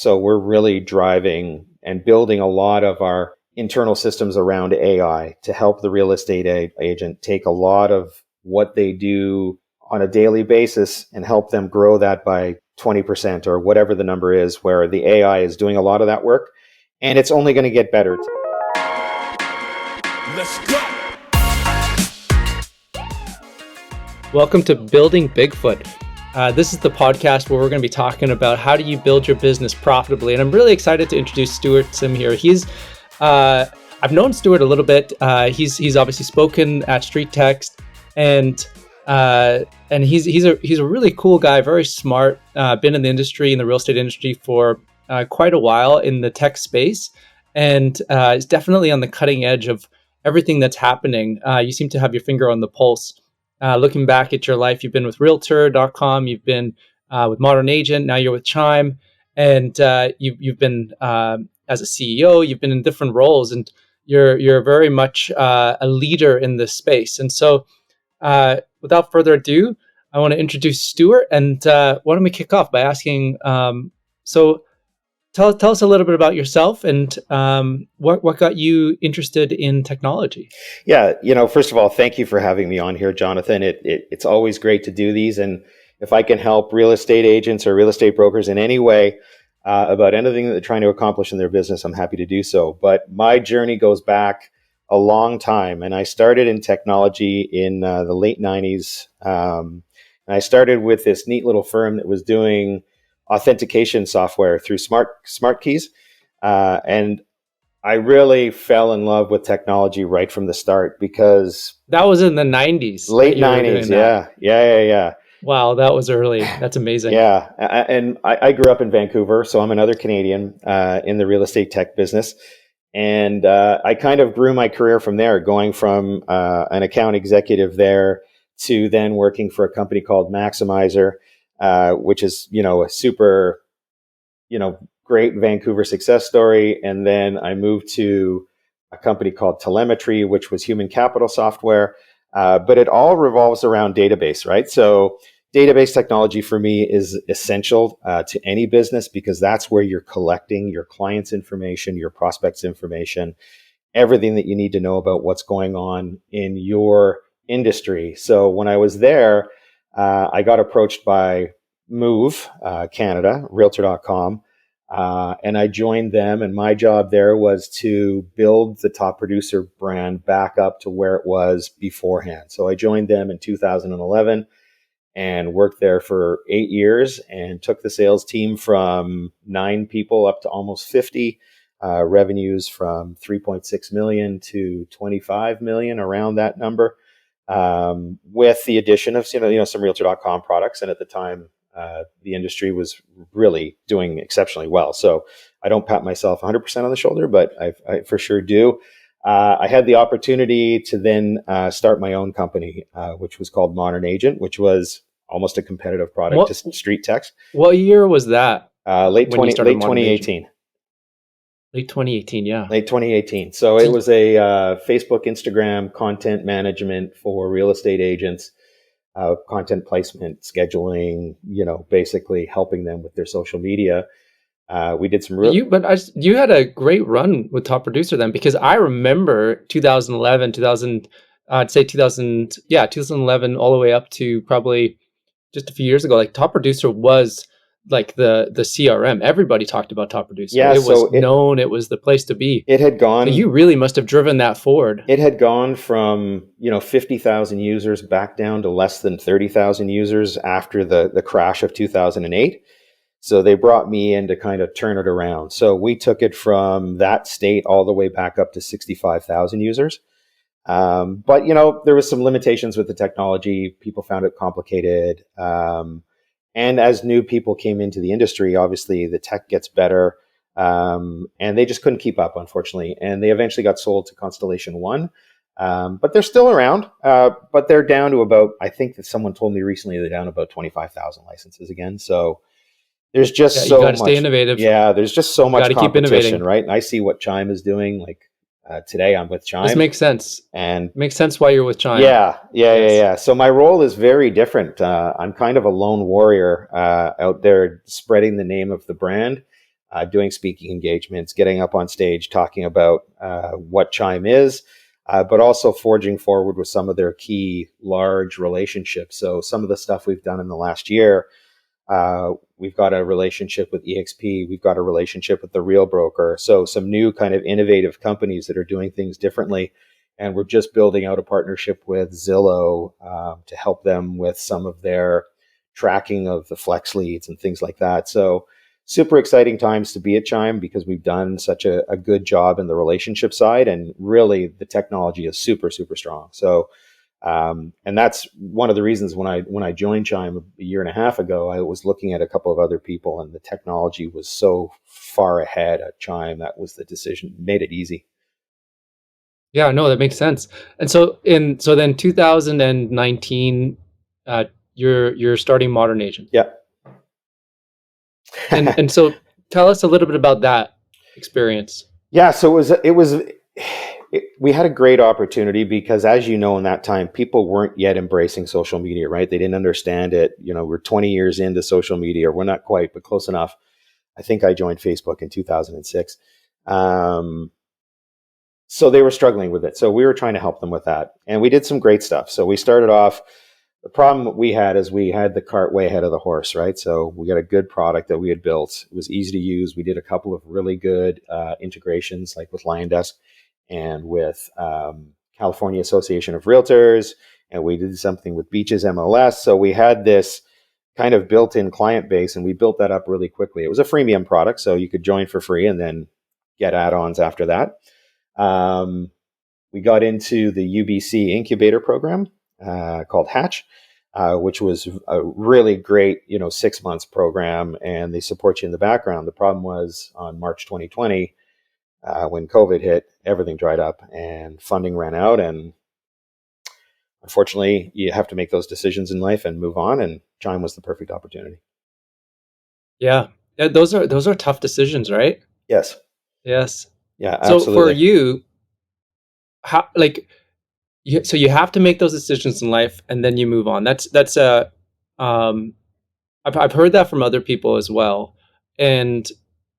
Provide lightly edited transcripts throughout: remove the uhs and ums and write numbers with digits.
So we're really driving and building a lot of our internal systems around AI to help the real estate agent take a lot of what they do on a daily basis and help them grow that by 20% or whatever the number is, where the AI is doing a lot of that work. And it's only going to get better. Let's go. Welcome to Building Bigfoot. This is the podcast where we're going to be talking about how do you build your business profitably. And I'm really excited to introduce Stuart Sim here. I've known Stuart a little bit. He's obviously spoken at Street Text, and he's a really cool guy, very smart. Been in the industry, in the real estate industry for quite a while in the tech space, and is definitely on the cutting edge of everything that's happening. You seem to have your finger on the pulse. Looking back at your life, you've been with Realtor.com, you've been with ModernAgent, now you're with Chime, and you've been as a CEO, you've been in different roles, and you're very much a leader in this space. And so, without further ado, I want to introduce Stuart, and why don't we kick off by asking, so tell us a little bit about yourself and what got you interested in technology. Yeah, first of all, thank you for having me on here, Jonathan. It's always great to do these. And if I can help real estate agents or real estate brokers in any way about anything that they're trying to accomplish in their business, I'm happy to do so. But my journey goes back a long time. And I started in technology in the late 90s. And I started with this neat little firm that was doing authentication software through smart keys. And I really fell in love with technology right from the start because that was in the 90s. Late 90s. Yeah. Wow, that was early. That's amazing. Yeah. And I grew up in Vancouver, so I'm another Canadian in the real estate tech business. And I kind of grew my career from there, going from an account executive there to then working for a company called Maximizer, which is, a super, great Vancouver success story. And then I moved to a company called Telemetry, which was human capital software. But it all revolves around database, right? So database technology for me is essential to any business because that's where you're collecting your clients' information, your prospects' information, everything that you need to know about what's going on in your industry. So when I was there, I got approached by Move Canada, Realtor.com, and I joined them. And my job there was to build the Top Producer brand back up to where it was beforehand. So I joined them in 2011 and worked there for 8 years and took the sales team from 9 people up to almost 50, revenues from 3.6 million to 25 million, around that number. With the addition of some Realtor.com products, and at the time the industry was really doing exceptionally well. So I don't pat myself 100% on the shoulder, but I for sure do. I had the opportunity to then start my own company, which was called ModernAgent, which was almost a competitive product to Street Text. What year was that? Late 2018. Late 2018, yeah. Late 2018. So it was a Facebook, Instagram content management for real estate agents, content placement, scheduling, basically helping them with their social media. We did some you had a great run with Top Producer then, because I remember 2011 all the way up to probably just a few years ago. Like Top Producer was like the CRM. Everybody talked about Top Producer. Yeah, it was known. It was the place to be. It had gone. So you really must have driven that forward. It had gone from 50,000 users back down to less than 30,000 users after the crash of 2008. So they brought me in to kind of turn it around. So we took it from that state all the way back up to 65,000 users. But there was some limitations with the technology. People found it complicated. And as new people came into the industry, obviously the tech gets better, and they just couldn't keep up, unfortunately. And they eventually got sold to Constellation One, but they're still around. But they're down to about, I think that someone told me recently, they're down to about 25,000 licenses again. So there's just so much. You got to stay innovative. Yeah, there's just so much competition, keep innovating, right? And I see what Chime is doing. Like today, I'm with Chime. This makes sense. And makes sense why you're with Chime. Yeah. So my role is very different. I'm kind of a lone warrior out there spreading the name of the brand. doing speaking engagements, getting up on stage, talking about what Chime is, but also forging forward with some of their key large relationships. So some of the stuff we've done in the last year, we've got a relationship with EXP, we've got a relationship with the Real Broker. So some new kind of innovative companies that are doing things differently. And we're just building out a partnership with Zillow to help them with some of their tracking of the flex leads and things like that. So super exciting times to be at Chime because we've done such a good job in the relationship side, and really the technology is super, super strong. So, and that's one of the reasons when I joined Chime a year and a half ago, I was looking at a couple of other people, and the technology was so far ahead at Chime. That was the decision, made it easy. Yeah, no, that makes sense. And so then 2019, you're starting ModernAgent. Yeah. And so tell us a little bit about that experience. Yeah, so we had a great opportunity because, as you know, in that time, people weren't yet embracing social media, right? They didn't understand it. You know, we're 20 years into social media. We're not quite, but close enough. I think I joined Facebook in 2006. So they were struggling with it. So we were trying to help them with that. And we did some great stuff. So we started off, the problem we had is we had the cart way ahead of the horse, right? So we got a good product that we had built. It was easy to use. We did a couple of really good integrations, like with LionDesk and with California Association of Realtors. And we did something with Beaches MLS. So we had this kind of built-in client base, and we built that up really quickly. It was a freemium product, so you could join for free and then get add-ons after that. We got into the UBC incubator program called Hatch, which was a really great, 6 months program, and they support you in the background. The problem was on March 2020, when COVID hit, everything dried up and funding ran out. And unfortunately, you have to make those decisions in life and move on. And Chime was the perfect opportunity. Yeah. Yeah, those are tough decisions, right? Yes. Yes. Yeah, So for absolutely. you, how so you have to make those decisions in life and then you move on. That's a um I've heard that from other people as well. And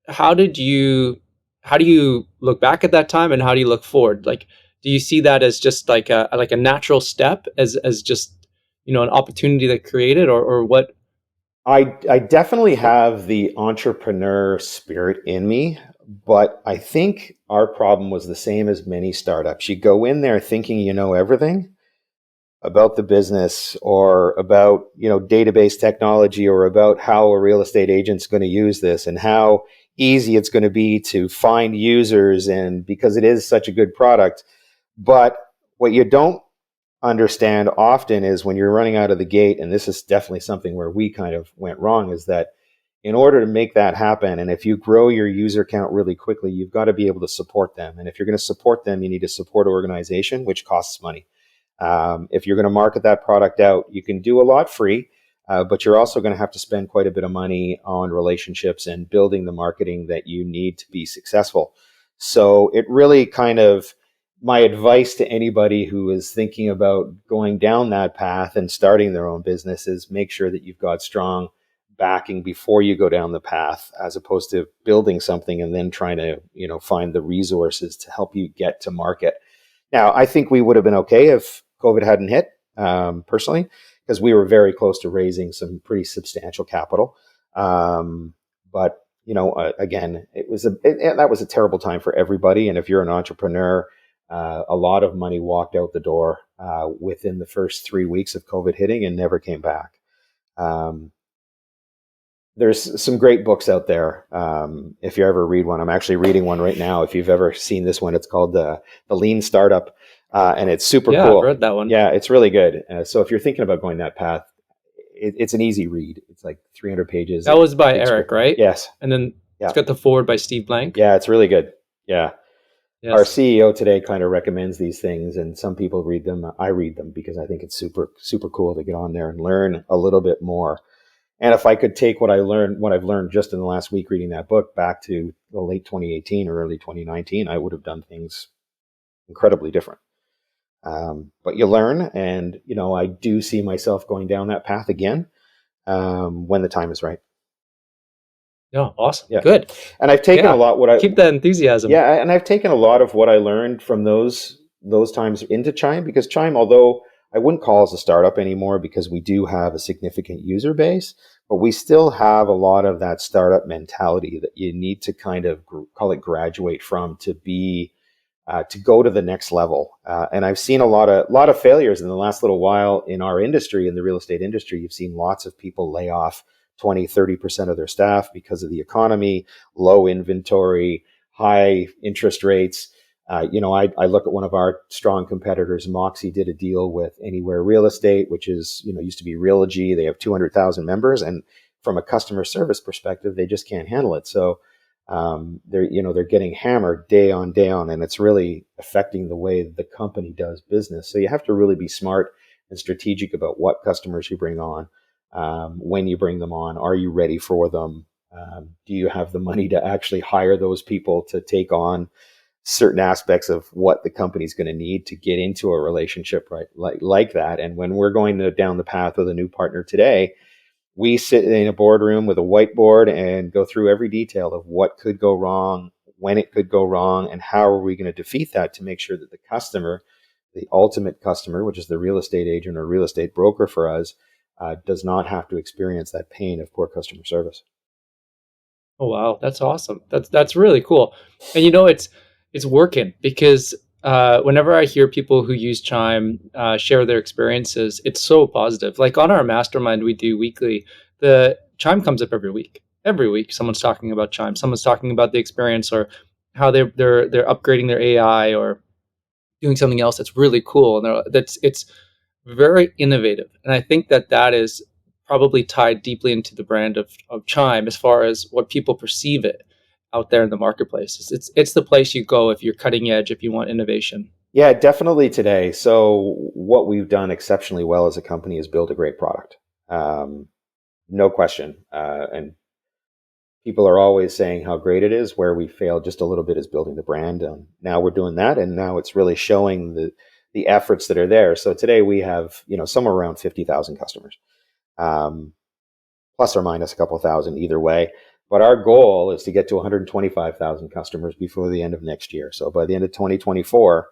how did you how do you look back at that time and how do you look forward? Like, do you see that as just like a natural step, as just an opportunity that created, or what? I definitely have the entrepreneur spirit in me, but I think our problem was the same as many startups. You go in there thinking you know everything about the business, or about, database technology, or about how a real estate agent's going to use this and how easy it's going to be to find users, and because it is such a good product. But what you don't understand often is when you're running out of the gate, and this is definitely something where we kind of went wrong, is that in order to make that happen, and if you grow your user count really quickly, you've got to be able to support them. And if you're going to support them, you need a support organization, which costs money. If you're going to market that product out, you can do a lot free, but you're also going to have to spend quite a bit of money on relationships and building the marketing that you need to be successful. So it really kind of, my advice to anybody who is thinking about going down that path and starting their own business is make sure that you've got strong backing before you go down the path, as opposed to building something and then trying to, find the resources to help you get to market. Now, I think we would have been okay if COVID hadn't hit, personally, because we were very close to raising some pretty substantial capital. But again, that was a terrible time for everybody. And if you're an entrepreneur, a lot of money walked out the door within the first 3 weeks of COVID hitting and never came back. There's some great books out there. If you ever read one, I'm actually reading one right now. If you've ever seen this one, it's called the Lean Startup, and it's super Yeah, cool. I've read that one. Yeah, it's really good. So if you're thinking about going that path, it's an easy read. It's like 300 pages. That was by Eric, right? Yes. And then Yeah. it's got the forward by Steve Blank. Yeah, it's really good. Yeah. Yes. Our CEO today kind of recommends these things, and some people read them. I read them because I think it's super, super cool to get on there and learn a little bit more. And if I could take what I've learned just in the last week reading that book back to the late 2018 or early 2019, I would have done things incredibly different. But you learn, and I do see myself going down that path again when the time is right. Yeah, awesome. Yeah. Good. And I've taken a Yeah. lot what I Keep that enthusiasm. yeah, and I've taken a lot of what I learned from those times into Chime, because Chime, although I wouldn't call us a startup anymore because we do have a significant user base, but we still have a lot of that startup mentality that you need to kind of call it graduate from to go to the next level. And I've seen a lot of failures in the last little while in our industry, in the real estate industry. You've seen lots of people lay off 20-30% of their staff because of the economy, low inventory, high interest rates. I look at one of our strong competitors. Moxie did a deal with Anywhere Real Estate, which is, used to be Realogy. They have 200,000 members, and from a customer service perspective, they just can't handle it. So they're getting hammered day on day on, and it's really affecting the way the company does business. So you have to really be smart and strategic about what customers you bring on, when you bring them on. Are you ready for them? Do you have the money to actually hire those people to take on certain aspects of what the company's going to need to get into a relationship, right? Like that. And when we're going down the path with a new partner today, we sit in a boardroom with a whiteboard and go through every detail of what could go wrong, when it could go wrong, and how are we going to defeat that to make sure that the customer, the ultimate customer, which is the real estate agent or real estate broker for us, does not have to experience that pain of poor customer service. Oh wow, that's awesome. That's really cool. And it's working because whenever I hear people who use Chime share their experiences, it's so positive. Like on our mastermind we do weekly, the Chime comes up every week. Every week, someone's talking about Chime. Someone's talking about the experience or how they're upgrading their AI or doing something else that's really cool. And it's very innovative. And I think that is probably tied deeply into the brand of Chime as far as what people perceive it out there in the marketplace. It's the place you go if you're cutting edge, if you want innovation. Yeah, definitely today. So what we've done exceptionally well as a company is build a great product. No question. And people are always saying how great it is. Where we failed just a little bit is building the brand. Now we're doing that, and now it's really showing the efforts that are there. So today we have somewhere around 50,000 customers, um, plus or minus a couple thousand either way. But our goal is to get to 125,000 customers before the end of next year. So by the end of 2024,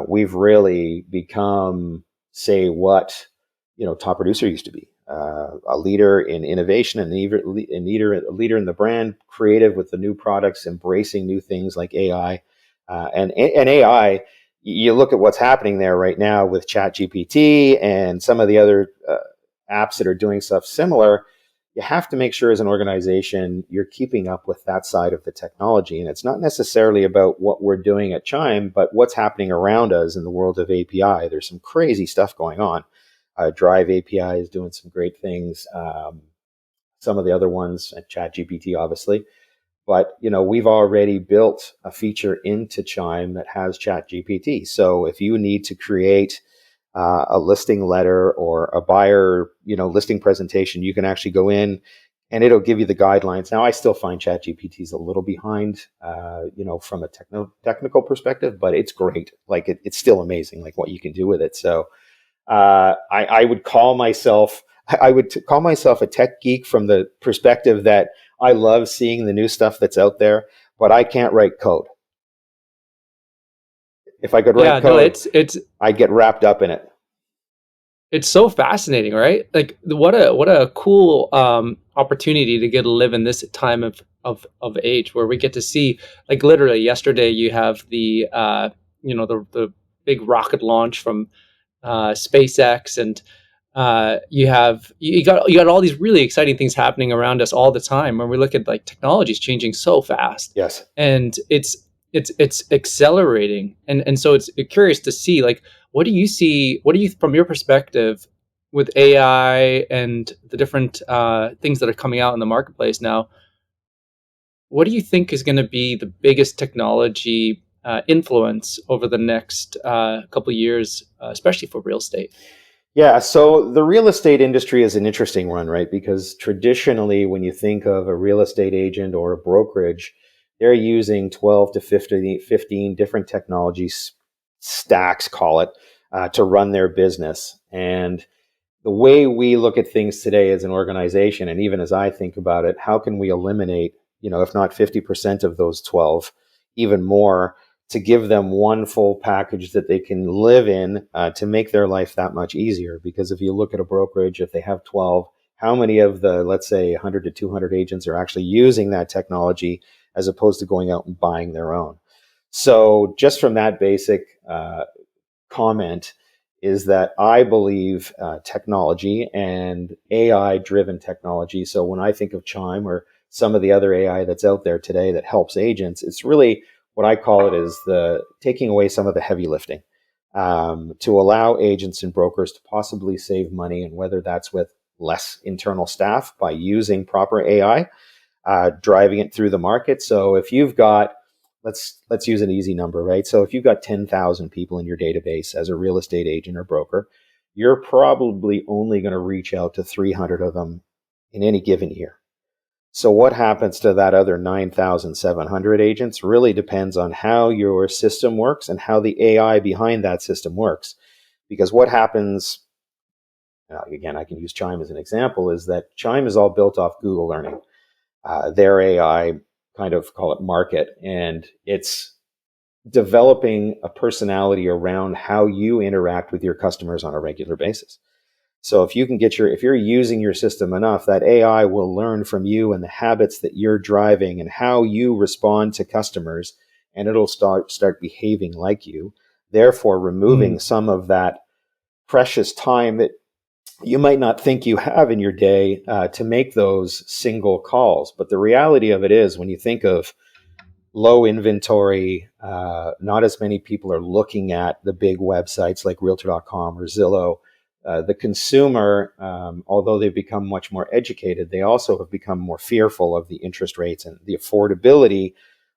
we've really become, say, what top producer used to be, a leader in innovation, and a leader in the brand, creative with the new products, embracing new things like AI, and AI. You look at what's happening there right now with ChatGPT and some of the other apps that are doing stuff similar. You have to make sure as an organization you're keeping up with that side of the technology. And it's not necessarily about what we're doing at Chime, but what's happening around us in the world of API. There's some crazy stuff going on. Drive API is doing some great things. Some of the other ones, ChatGPT, obviously. But we've already built a feature into Chime that has ChatGPT. So if you need to create a listing letter or a buyer, listing presentation, you can actually go in and it'll give you the guidelines. Now, I still find ChatGPT is a little behind, from a technical perspective, but it's great. Like it's still amazing, like what you can do with it. So I would call myself, call myself a tech geek from the perspective that I love seeing the new stuff that's out there, but I can't write code. If I could Yeah, write no, code, I'd get wrapped up in it. it's so fascinating, right? Like what a cool opportunity to get to live in this time of age where we get to see, like literally yesterday you have the the big rocket launch from SpaceX, and you got all these really exciting things happening around us all the time. When we look at like technology is changing so fast, Yes. and it's accelerating, and so it's curious to see like what do you see? What do you, from your perspective, with AI and the different things that are coming out in the marketplace now? What do you think is going to be the biggest technology influence over the next couple of years, especially for real estate? Yeah, so the real estate industry is an interesting one, right? Because traditionally, when you think of a real estate agent or a brokerage, they're using 12 to 15 different technology stacks, call it, to run their business. And the way we look at things today as an organization, and even as I think about it, how can we eliminate, if not 50% of those 12, even more, to give them one full package that they can live in, to make their life that much easier? Because if you look at a brokerage, if they have 12, how many of the, let's say, 100 to 200 agents are actually using that technology as opposed to going out and buying their own? So just from that basic comment is that I believe technology and AI-driven technology. So when I think of Chime or some of the other AI that's out there today that helps agents, it's really what I call it is the taking away some of the heavy lifting, to allow agents and brokers to possibly save money, and whether that's with less internal staff by using proper AI, driving it through the market. So if you've got, let's use an easy number, right? So if you've got 10,000 people in your database as a real estate agent or broker, you're probably only going to reach out to 300 of them in any given year. So what happens to that other 9,700 agents really depends on how your system works and how the AI behind that system works. Because what happens, again, I can use Chime as an example, is that Chime is all built off Google learning. Their AI, kind of call it market, and it's developing a personality around how you interact with your customers on a regular basis. So if you can if you're using your system enough, that AI will learn from you and the habits that you're driving and how you respond to customers, and it'll start behaving like you, therefore removing some of that precious time that you might not think you have in your day to make those single calls. But the reality of it is, when you think of low inventory, not as many people are looking at the big websites like Realtor.com or Zillow. The consumer, although they've become much more educated, they also have become more fearful of the interest rates and the affordability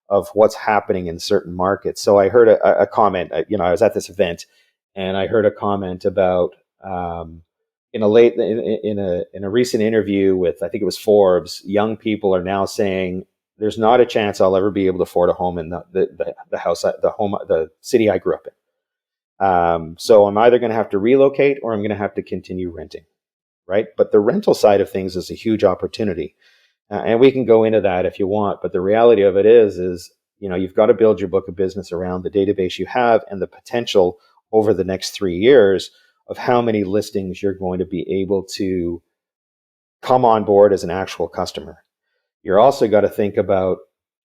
of what's happening in certain markets. So I heard a comment, I was at this event, and I heard a comment about, in a recent interview with, I think it was Forbes, young people are now saying, there's not a chance I'll ever be able to afford a home in the city I grew up in. So I'm either going to have to relocate or I'm going to have to continue renting, right? But the rental side of things is a huge opportunity. And we can go into that if you want. But the reality of it is, you've got to build your book of business around the database you have and the potential over the next 3 years of how many listings you're going to be able to come on board as an actual customer. You're also got to think about,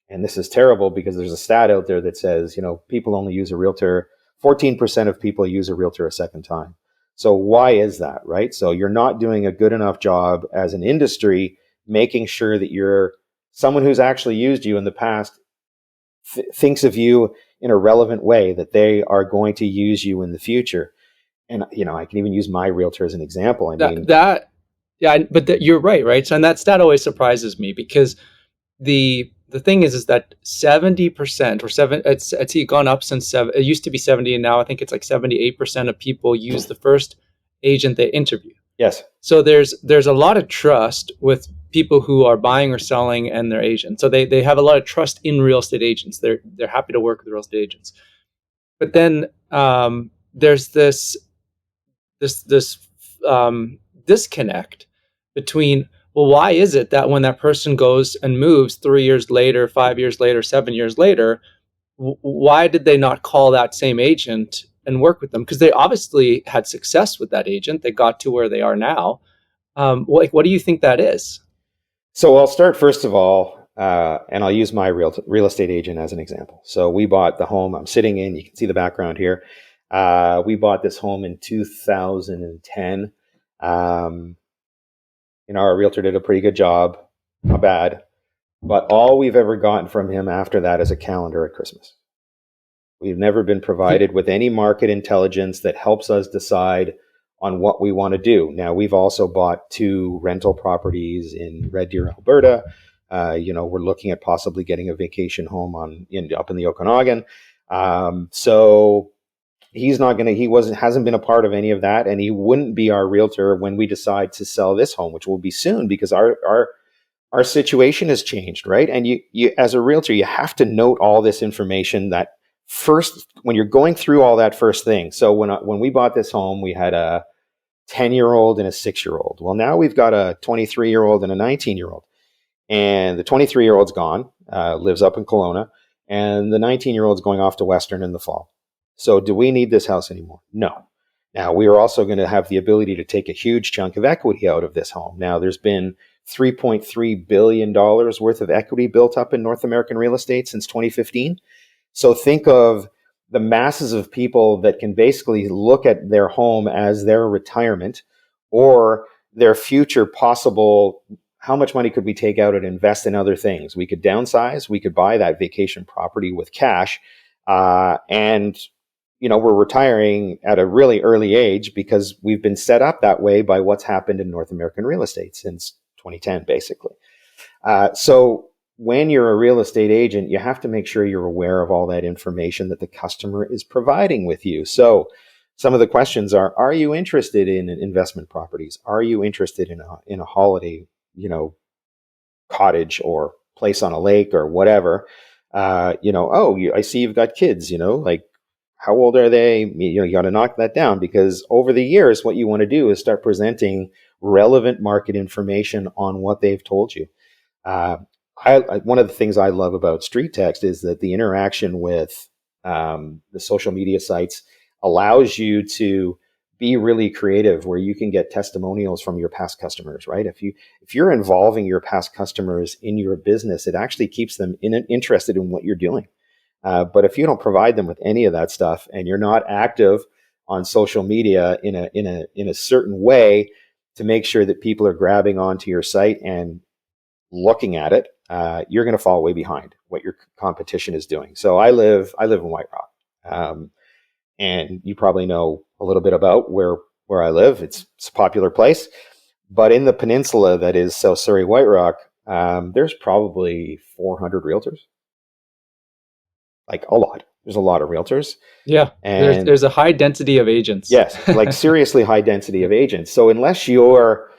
and this is terrible because there's a stat out there that says, people only use a realtor, 14% of people use a realtor a second time. So why is that, right? So you're not doing a good enough job as an industry making sure that you're someone who's actually used you in the past thinks of you in a relevant way, that they are going to use you in the future. And, I can even use my realtor as an example. You're right? So, and that stat always surprises me, because the thing is that 70% or it's gone up since it used to be 70, and now I think it's like 78% of people use the first agent they interview. Yes. So there's a lot of trust with people who are buying or selling and their agent. So they have a lot of trust in real estate agents. They're happy to work with real estate agents. But then there's this disconnect between, well, why is it that when that person goes and moves 3 years later, 5 years later, 7 years later, why did they not call that same agent and work with them? Because they obviously had success with that agent. They got to where they are now. What do you think that is? So I'll start first of all, and I'll use my real estate agent as an example. So we bought the home I'm sitting in. You can see the background here. We bought this home in 2010. Our realtor did a pretty good job, not bad. But all we've ever gotten from him after that is a calendar at Christmas. We've never been provided with any market intelligence that helps us decide on what we want to do. Now, we've also bought 2 rental properties in Red Deer, Alberta. We're looking at possibly getting a vacation home up in the Okanagan. So hasn't been a part of any of that, and he wouldn't be our realtor when we decide to sell this home, which will be soon, because our situation has changed, right? And you as a realtor, you have to note all this information that first when you're going through all that first thing. So when we bought this home, we had a 10-year-old and a 6-year-old. Well, now we've got a 23-year-old and a 19-year-old. And the 23-year-old's gone, lives up in Kelowna, and the 19-year-old's going off to Western in the fall. So do we need this house anymore? No. Now, we are also going to have the ability to take a huge chunk of equity out of this home. Now, there's been $3.3 billion worth of equity built up in North American real estate since 2015. So think of the masses of people that can basically look at their home as their retirement or their future possible. How much money could we take out and invest in other things? We could downsize. We could buy that vacation property with cash. And, we're retiring at a really early age because we've been set up that way by what's happened in North American real estate since 2010, basically. So when you're a real estate agent, you have to make sure you're aware of all that information that the customer is providing with you. So some of the questions are you interested in investment properties? Are you interested in a holiday, cottage or place on a lake or whatever? I see you've got kids, like how old are they? You got to knock that down, because over the years, what you want to do is start presenting relevant market information on what they've told you. One of the things I love about Street Text is that the interaction with the social media sites allows you to be really creative, where you can get testimonials from your past customers, right? If you're involving your past customers in your business, it actually keeps them interested in what you're doing. But if you don't provide them with any of that stuff, and you're not active on social media in a certain way to make sure that people are grabbing onto your site and looking at it, you're going to fall way behind what your competition is doing. So I live in White Rock, and you probably know a little bit about where I live. It's a popular place, but in the peninsula that is South Surrey, White Rock, there's probably 400 realtors. Like a lot. There's a lot of realtors. Yeah, and there's a high density of agents. Yes, like seriously high density of agents. So unless you're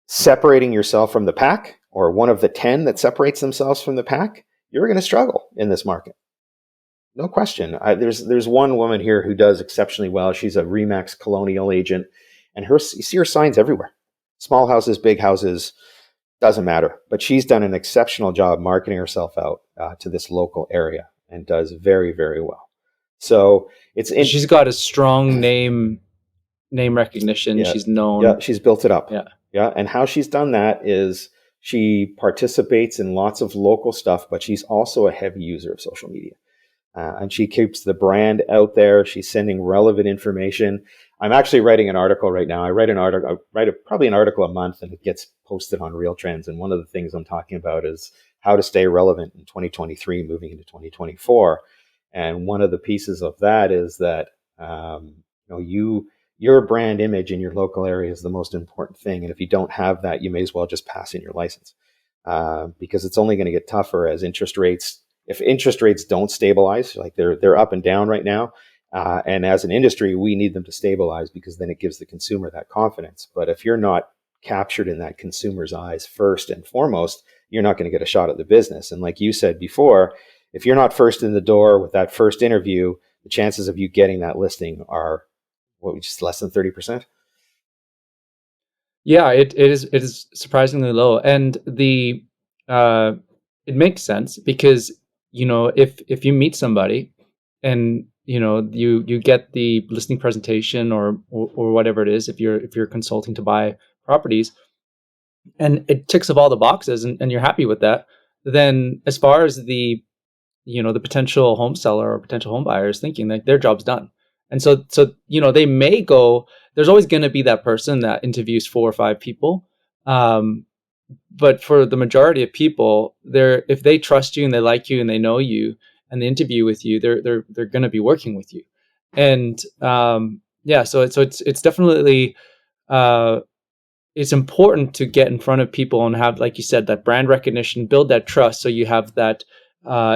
separating yourself from the pack, or one of the 10 that separates themselves from the pack, you're going to struggle in this market. No question. There's one woman here who does exceptionally well. She's a Remax Colonial agent, and you see her signs everywhere. Small houses, big houses, doesn't matter. But she's done an exceptional job marketing herself out to this local area, and does very, very well. So she's got a strong name recognition. Yeah, she's known. Yeah, she's built it up. Yeah. And how she's done that is she participates in lots of local stuff, but she's also a heavy user of social media. And she keeps the brand out there. She's sending relevant information. I'm actually writing an article right now. I write probably an article a month, and it gets posted on Real Trends. And one of the things I'm talking about is how to stay relevant in 2023, moving into 2024. And one of the pieces of that is that your brand image in your local area is the most important thing. And if you don't have that, you may as well just pass in your license, because it's only going to get tougher as interest rates. If interest rates don't stabilize, like they're up and down right now, and as an industry, we need them to stabilize, because then it gives the consumer that confidence. But if you're not captured in that consumer's eyes first and foremost, you're not going to get a shot at the business. And like you said before, if you're not first in the door with that first interview, the chances of you getting that listing are just less than 30%. Yeah, it is surprisingly low, and it makes sense, because if you meet somebody and you get the listing presentation or whatever it is, if you're consulting to buy properties, and it ticks off all the boxes, and you're happy with that, then as far as the potential home seller or potential home buyer is thinking, that their job's done. And so they may go, there's always going to be that person that interviews 4 or 5 people. But for the majority of people, if they trust you and they like you and they know you and they interview with you, they're going to be working with you. And so it's definitely it's important to get in front of people and have, like you said, that brand recognition, build that trust, so you have that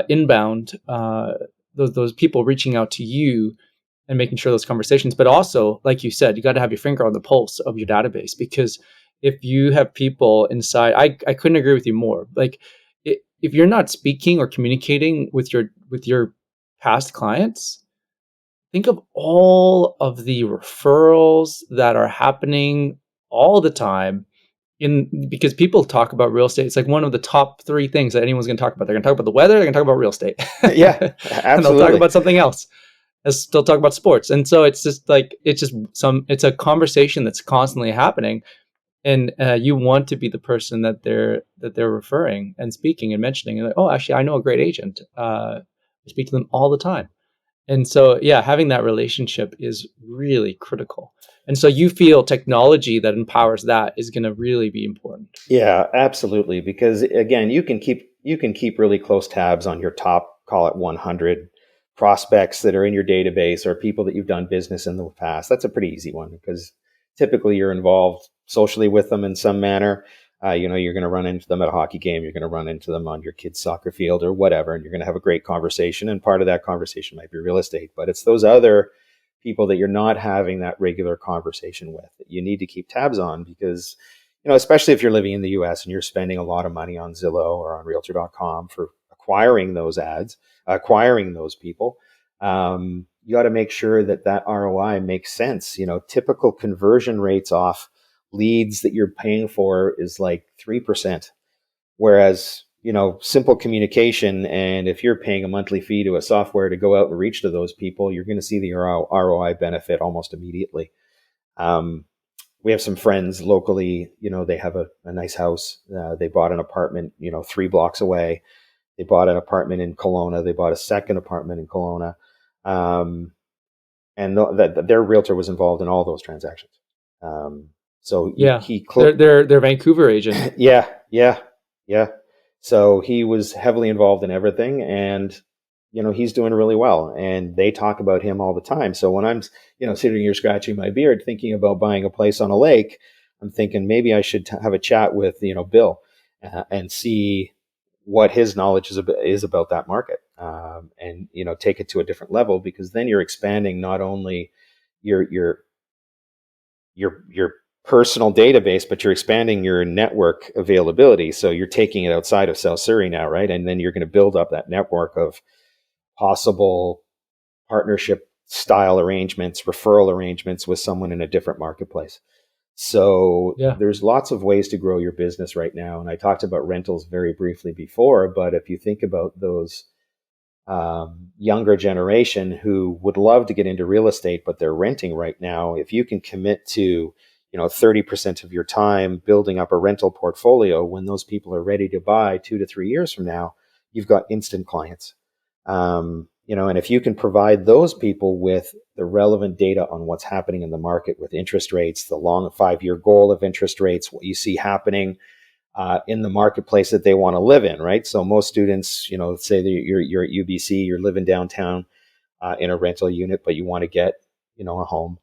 inbound, those people reaching out to you and making sure those conversations. But also, like you said, you got to have your finger on the pulse of your database, because if you have people inside, I couldn't agree with you more. Like, if you're not speaking or communicating with your past clients, think of all of the referrals that are happening all the time because people talk about real estate. It's like one of the top 3 things that anyone's going to talk about. They're going to talk about the weather, they're going to talk about real estate. Yeah, And they'll talk absolutely. about something else. They'll still talk about sports. And so it's just like, it's a conversation that's constantly happening. And you want to be the person that they're referring and speaking and mentioning. And like, oh, actually, I know a great agent. I speak to them all the time. And so, yeah, having that relationship is really critical. And so you feel technology that empowers that is going to really be important. Yeah, absolutely. Because again, you can keep really close tabs on your top, call it 100 prospects that are in your database or people that you've done business in the past. That's a pretty easy one because typically you're involved socially with them in some manner. You're going to run into them at a hockey game. You're going to run into them on your kid's soccer field or whatever, and you're going to have a great conversation. And part of that conversation might be real estate, but it's those other people that you're not having that regular conversation with that you need to keep tabs on because, especially if you're living in the US and you're spending a lot of money on Zillow or on realtor.com for acquiring those ads, acquiring those people, you got to make sure that ROI makes sense. Typical conversion rates off leads that you're paying for is like 3%. Whereas, simple communication, and if you're paying a monthly fee to a software to go out and reach to those people, you're going to see the ROI benefit almost immediately. We have some friends locally, they have a nice house. They bought an apartment, 3 blocks away. They bought an apartment in Kelowna. They bought a second apartment in Kelowna. And their realtor was involved in all those transactions. So yeah, their Vancouver agent. Yeah. So he was heavily involved in everything, and he's doing really well. And they talk about him all the time. So when I'm sitting here scratching my beard, thinking about buying a place on a lake, I'm thinking maybe I should have a chat with Bill and see what his knowledge is about that market, and take it to a different level, because then you're expanding not only your personal database, but you're expanding your network availability. So you're taking it outside of South Surrey now, right? And then you're going to build up that network of possible partnership style arrangements, referral arrangements with someone in a different marketplace. So there's lots of ways to grow your business right now. And I talked about rentals very briefly before, but if you think about those younger generation who would love to get into real estate, but they're renting right now, if you can commit to 30% of your time building up a rental portfolio, when those people are ready to buy 2 to 3 years from now, you've got instant clients. And if you can provide those people with the relevant data on what's happening in the market with interest rates, the long 5-year goal of interest rates, what you see happening in the marketplace that they want to live in, right? So most students, say that you're at UBC, you're living downtown in a rental unit, but you want to get, a home.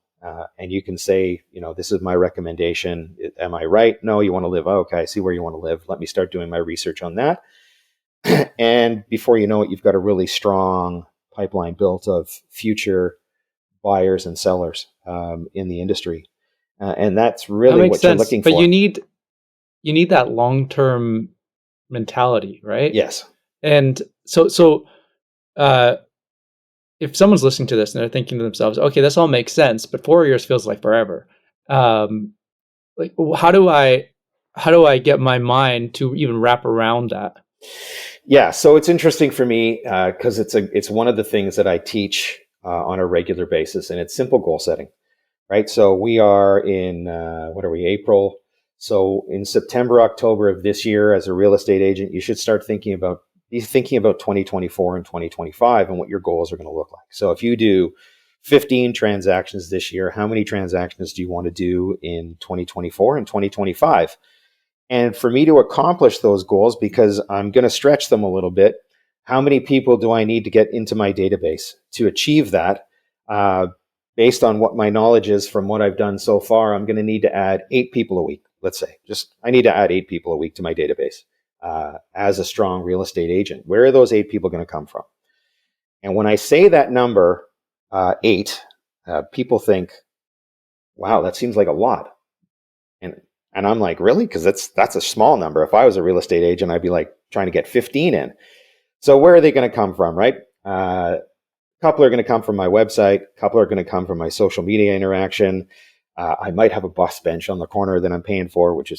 And you can say, this is my recommendation. Am I right? No, you want to live. Oh, okay, I see where you want to live. Let me start doing my research on that. And before you know it, you've got a really strong pipeline built of future buyers and sellers in the industry. And that's really what you're looking for. But you need that long-term mentality, right? Yes. And so if someone's listening to this and they're thinking to themselves, okay, this all makes sense, but 4 years feels like forever. Like, how do I get my mind to even wrap around that? Yeah, so it's interesting for me because it's one of the things that I teach on a regular basis, and it's simple goal setting, right? So we are in April. So in September, October of this year, as a real estate agent, you should start thinking about 2024 and 2025 and what your goals are going to look like. So if you do 15 transactions this year, how many transactions do you want to do in 2024 and 2025? And for me to accomplish those goals, because I'm going to stretch them a little bit, how many people do I need to get into my database to achieve that? Based on what my knowledge is from what I've done so far, I'm going to need to add 8 people a week. Let's say, I need to add 8 people a week to my database as a strong real estate agent. Where are those 8 people going to come from? And when I say that number, 8, people think, wow, that seems like a lot. And I'm like, really? Because that's a small number. If I was a real estate agent, I'd be like trying to get 15 in. So where are they going to come from, right? couple are going to come from my website. A couple are going to come from my social media interaction. I might have a bus bench on the corner that I'm paying for, which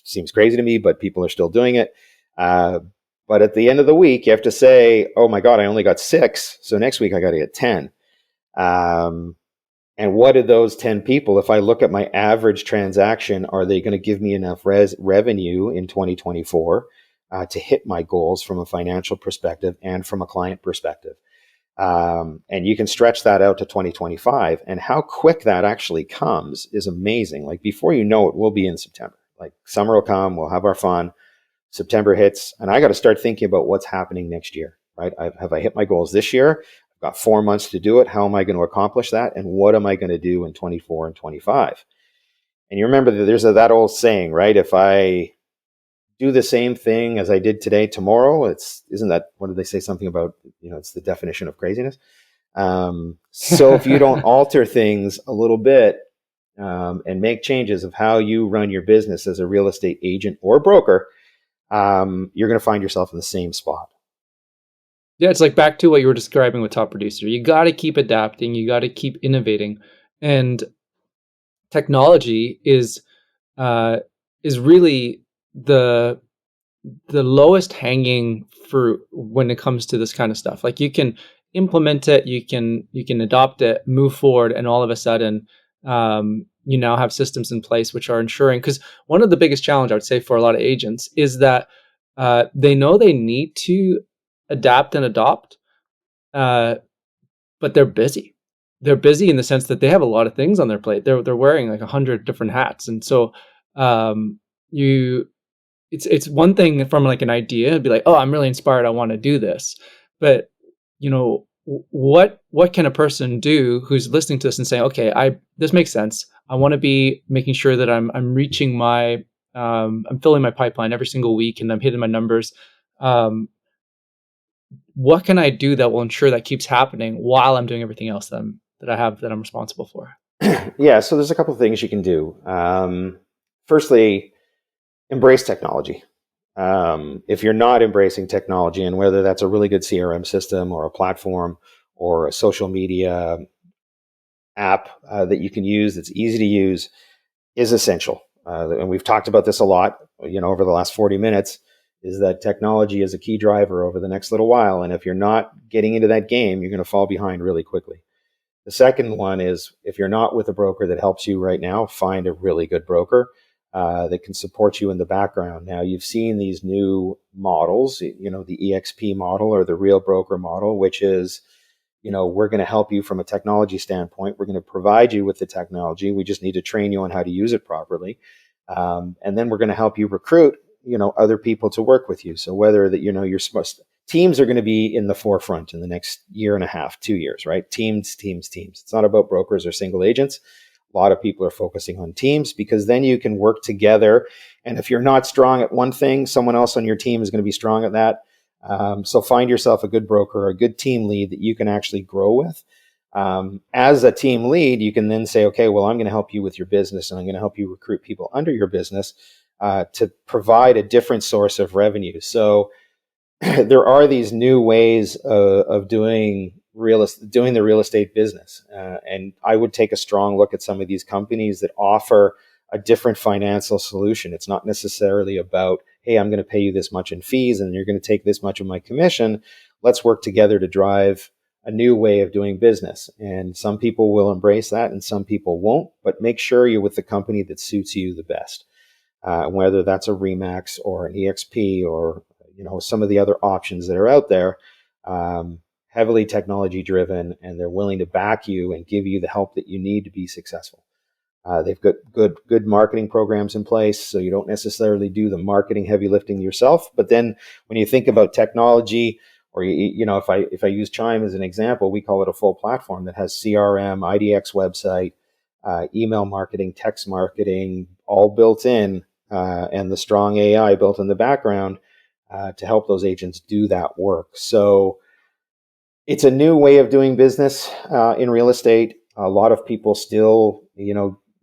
seems crazy to me, but people are still doing it. But at the end of the week, you have to say, oh my God, I only got 6. So next week I got to get 10. And what did those 10 people, if I look at my average transaction, are they going to give me enough revenue in 2024 to hit my goals from a financial perspective and from a client perspective? And you can stretch that out to 2025. And how quick that actually comes is amazing. Like before you know it, we'll be in September. Like summer will come, we'll have our fun. September hits, and I got to start thinking about what's happening next year, right? Have I hit my goals this year? I've got 4 months to do it. How am I going to accomplish that? And what am I going to do in 24 and 25? And you remember that there's that old saying, right? If I do the same thing as I did today, tomorrow, isn't that, what did they say, something about, it's the definition of craziness. So if you don't alter things a little bit and make changes of how you run your business as a real estate agent or broker, you're going to find yourself in the same spot. Yeah, it's like back to what you were describing with Top Producer. You got to keep adapting. You got to keep innovating, and technology is really the lowest hanging fruit when it comes to this kind of stuff. Like you can implement it, you can adopt it, move forward, and all of a sudden, you now have systems in place which are ensuring. Because one of the biggest challenge I would say for a lot of agents is that they know they need to adapt and adopt, but they're busy. They're busy in the sense that they have a lot of things on their plate. They're wearing like 100 different hats, and so you. It's one thing from like an idea to be like, oh, I'm really inspired, I want to do this. But what can a person do who's listening to this and saying, okay, this makes sense. I want to be making sure that I'm reaching my I'm filling my pipeline every single week and I'm hitting my numbers. What can I do that will ensure that keeps happening while I'm doing everything else that I'm responsible for? Yeah, so there's a couple of things you can do. Firstly, embrace technology. If you're not embracing technology, and whether that's a really good CRM system or a platform or a social media app that you can use that's easy to use, is essential. And we've talked about this a lot, over the last 40 minutes, is that technology is a key driver over the next little while. And if you're not getting into that game, you're going to fall behind really quickly. The second one is, if you're not with a broker that helps you right now, find a really good broker that can support you in the background. Now, you've seen these new models, the EXP model or the real broker model, which is, we're going to help you from a technology standpoint. We're going to provide you with the technology. We just need to train you on how to use it properly. And then we're going to help you recruit, other people to work with you. So whether that, you're supposed to, teams are going to be in the forefront in the next year and a half, 2 years, right? Teams. It's not about brokers or single agents. A lot of people are focusing on teams because then you can work together. And if you're not strong at one thing, someone else on your team is going to be strong at that. So find yourself a good broker or a good team lead that you can actually grow with. As a team lead, you can then say, okay, well, I'm going to help you with your business and I'm going to help you recruit people under your business to provide a different source of revenue. So there are these new ways of doing the real estate business. And I would take a strong look at some of these companies that offer a different financial solution. It's not necessarily about, hey, I'm going to pay you this much in fees and you're going to take this much of my commission. Let's work together to drive a new way of doing business. And some people will embrace that and some people won't, but make sure you're with the company that suits you the best. Whether that's a Remax or an EXP or some of the other options that are out there, heavily technology driven, and they're willing to back you and give you the help that you need to be successful. They've got good marketing programs in place, so you don't necessarily do the marketing heavy lifting yourself. But then when you think about technology, or if I use Chime as an example, we call it a full platform that has CRM, IDX website, email marketing, text marketing, all built in, and the strong AI built in the background to help those agents do that work. So it's a new way of doing business in real estate. A lot of people still,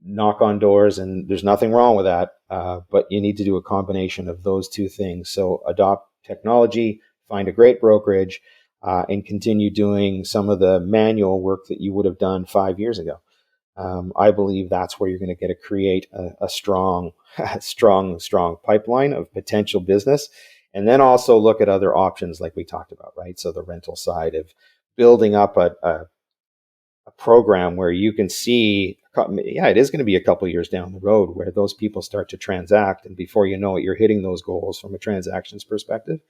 knock on doors, and there's nothing wrong with that. But you need to do a combination of those two things. So adopt technology, find a great brokerage, and continue doing some of the manual work that you would have done 5 years ago. I believe that's where you're going to create a strong, strong pipeline of potential business. And then also look at other options like we talked about, right? So the rental side of building up a program where you can see, yeah, it is going to be a couple of years down the road where those people start to transact. And before you know it, you're hitting those goals from a transactions perspective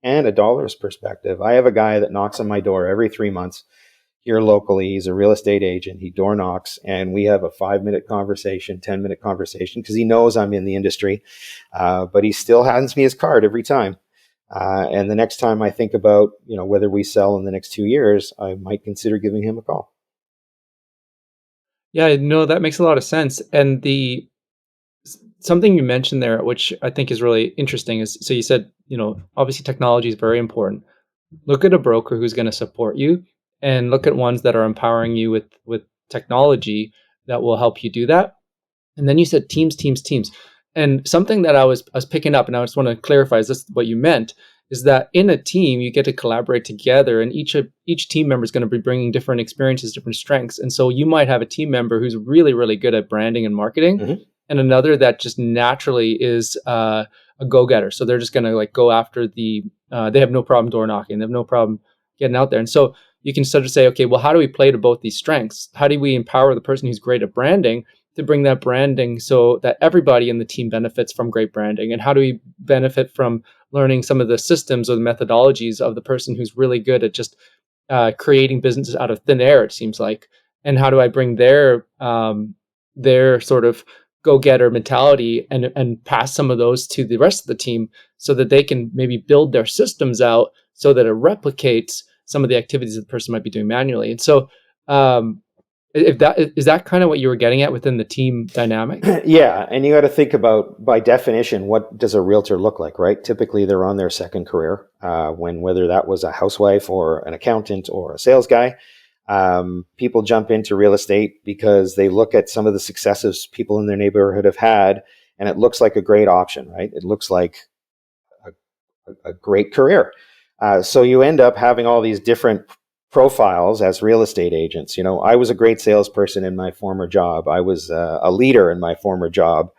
and a dollars perspective. I have a guy that knocks on my door every 3 months here locally. He's a real estate agent. He door knocks, and we have a 5-minute conversation, 10-minute conversation, because he knows I'm in the industry. But he still hands me his card every time. And the next time I think about, whether we sell in the next 2 years, I might consider giving him a call. Yeah, no, that makes a lot of sense. And something you mentioned there, which I think is really interesting, is so you said, obviously technology is very important. Look at a broker who's going to support you, and look at ones that are empowering you with technology that will help you do that. And then you said teams, teams, teams. And something that I was picking up, and I just want to clarify, is this what you meant? Is that in a team you get to collaborate together, and each team member is going to be bringing different experiences, different strengths. And so you might have a team member who's really, really good at branding and marketing, Mm-hmm. and another that just naturally is a go-getter. So they're just going to go after they have no problem door knocking. They have no problem getting out there. And so you can sort of say, okay, well, how do we play to both these strengths? How do we empower the person who's great at branding to bring that branding so that everybody in the team benefits from great branding? And how do we benefit from learning some of the systems or the methodologies of the person who's really good at just creating businesses out of thin air, it seems like? And how do I bring their sort of go-getter mentality and pass some of those to the rest of the team so that they can maybe build their systems out so that it replicates some of the activities that the person might be doing manually? And so if that is that kind of what you were getting at within the team dynamic? Yeah, and you got to think about, by definition, what does a realtor look like, right? Typically, they're on their second career, whether that was a housewife or an accountant or a sales guy. People jump into real estate because they look at some of the successes people in their neighborhood have had, and it looks like a great option, right? It looks like a great career. So you end up having all these different profiles as real estate agents. I was a great salesperson in my former job. I was a leader in my former job.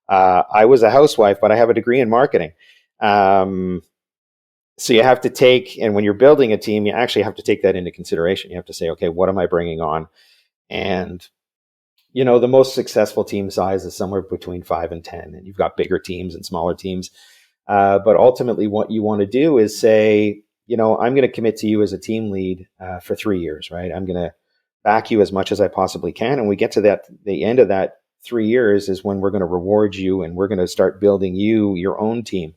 I was a housewife, but I have a degree in marketing. So you have to take, and when you're building a team, you actually have to take that into consideration. You have to say, okay, what am I bringing on? And, the most successful team size is somewhere between 5 and 10, and you've got bigger teams and smaller teams. But ultimately what you want to do is say, I'm going to commit to you as a team lead for 3 years, right? I'm going to back you as much as I possibly can. And we get to the end of that 3 years is when we're going to reward you, and we're going to start building you your own team.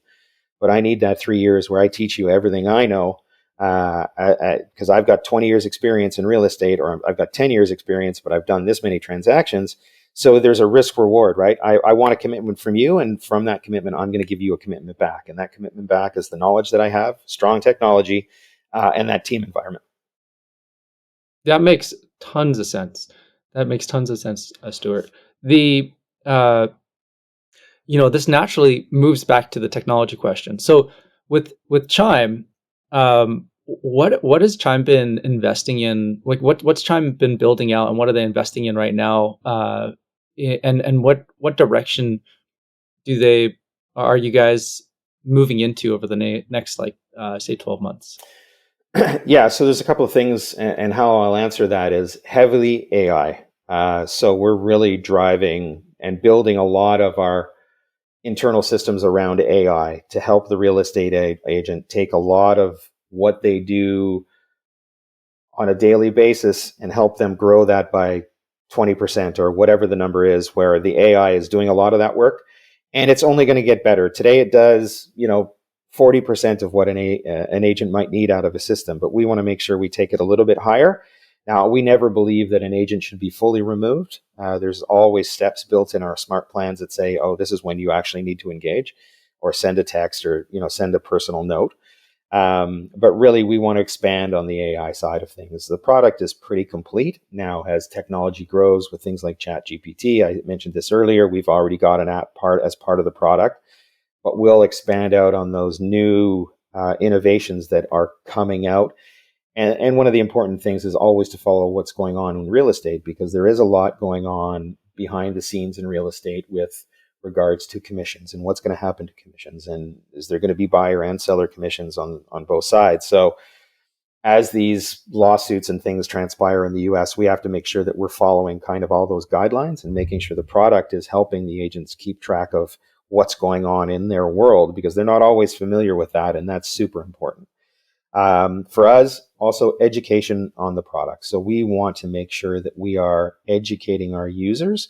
But I need that 3 years where I teach you everything I know, because I've got 20 years experience in real estate, or I've got 10 years experience, but I've done this many transactions. So there's a risk reward, right? I want a commitment from you, and from that commitment, I'm going to give you a commitment back. And that commitment back is the knowledge that I have, strong technology, and that team environment. That makes tons of sense. Stuart. The this naturally moves back to the technology question. So with Chime, what has Chime been investing in? Like what's Chime been building out, and what are they investing in right now? And what direction are you guys moving into over the next say 12 months? Yeah, so there's a couple of things, and how I'll answer that is heavily AI. So we're really driving and building a lot of our internal systems around AI to help the real estate agent take a lot of what they do on a daily basis and help them grow that by 20% or whatever the number is, where the AI is doing a lot of that work. And it's only going to get better. Today it does, 40% of what an agent might need out of a system, but we want to make sure we take it a little bit higher. Now, we never believe that an agent should be fully removed. There's always steps built in our smart plans that say, oh, this is when you actually need to engage or send a text or, send a personal note. But really, we want to expand on the AI side of things. The product is pretty complete now as technology grows with things like ChatGPT. I mentioned this earlier. We've already got an app as part of the product, but we'll expand out on those new innovations that are coming out. And one of the important things is always to follow what's going on in real estate, because there is a lot going on behind the scenes in real estate with regards to commissions and what's going to happen to commissions. And is there going to be buyer and seller commissions on both sides? So as these lawsuits and things transpire in the US, we have to make sure that we're following kind of all those guidelines and making sure the product is helping the agents keep track of what's going on in their world, because they're not always familiar with that. And that's super important. For us, also education on the product. So we want to make sure that we are educating our users,